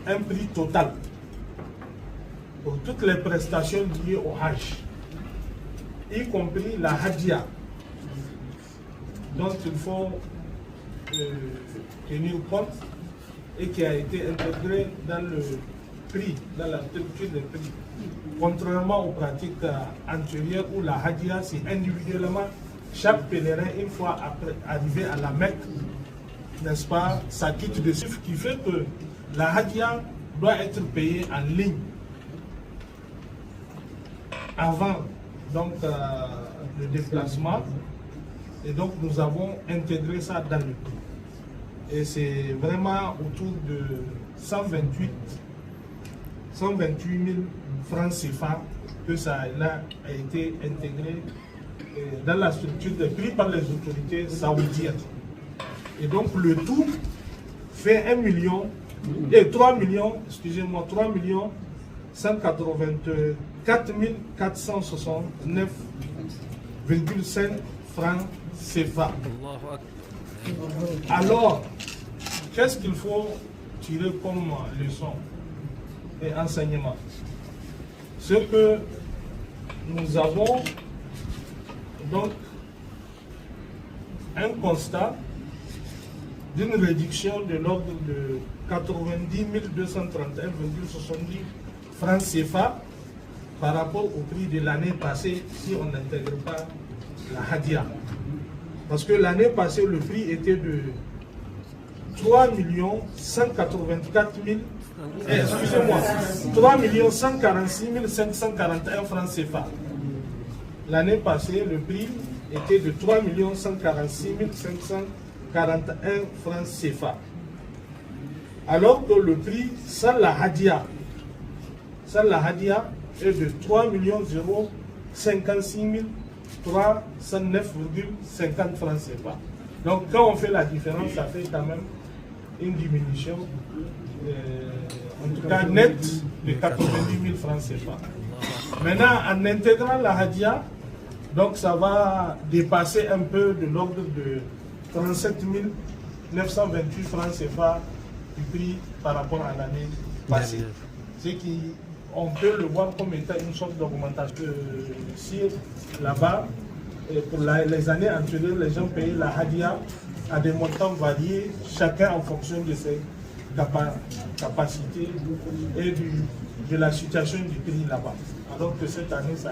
un prix total pour toutes les prestations liées au Hajj, y compris la Hadia, dont il faut tenir compte et qui a été intégré dans le prix, dans la structure des prix. Contrairement aux pratiques antérieures où la Hadia, c'est individuellement chaque pèlerin, une fois après arrivé à la Mecque, n'est-ce pas, ça quitte de chiffre qui fait que la Hadia doit être payée en ligne avant donc, le déplacement. Et donc nous avons intégré ça dans le prix. Et c'est vraiment autour de 128 000 francs CFA que ça a été intégré dans la structure des prix par les autorités saoudiennes. Et donc le tout fait 3 millions 184 469,5 francs CFA. Alors, qu'est-ce qu'il faut tirer comme leçon et enseignement? Ce que nous avons donc un constat d'une réduction de l'ordre de 90 231,70 francs CFA par rapport au prix de l'année passée si on n'intègre pas la Hadia. Parce que l'année passée, le prix était de 3 184 000, excusez-moi, 3 146 541 francs CFA. L'année passée, le prix était de 3 146 541 francs CFA. Alors que le prix sans la Hadia est de 3 056 309,50 francs CFA. Donc quand on fait la différence, ça fait quand même une diminution, en tout cas nette, de 90 000 francs CFA. Maintenant, en intégrant la Hadia, donc ça va dépasser un peu de l'ordre de 37 928 francs CFA du prix par rapport à l'année passée. Ce qui, on peut le voir comme étant une sorte d'augmentation. Si là-bas, pour les années antérieures, les gens payaient la Hadia à des montants variés, chacun en fonction de ses capacités et de la situation du prix là-bas. Alors que cette année, ça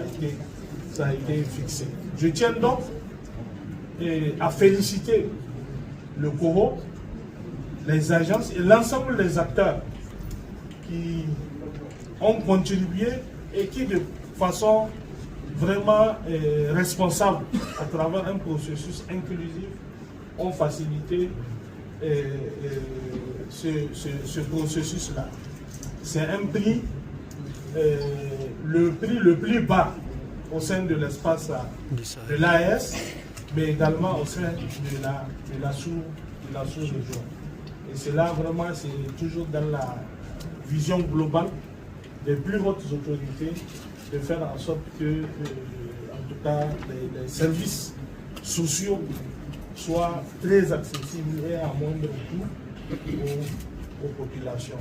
a été fixé. Je tiens donc à féliciter le COHO, les agences et l'ensemble des acteurs qui ont contribué et qui de façon vraiment responsable à travers un processus inclusif ont facilité ce processus-là. C'est un prix, le prix le plus bas au sein de l'espace de l'AES, mais également au sein de la sous-région. Et cela vraiment, c'est toujours dans la vision globale des plus hautes autorités de faire en sorte que, en tout cas, les services sociaux soient très accessibles et à moindre coût aux populations.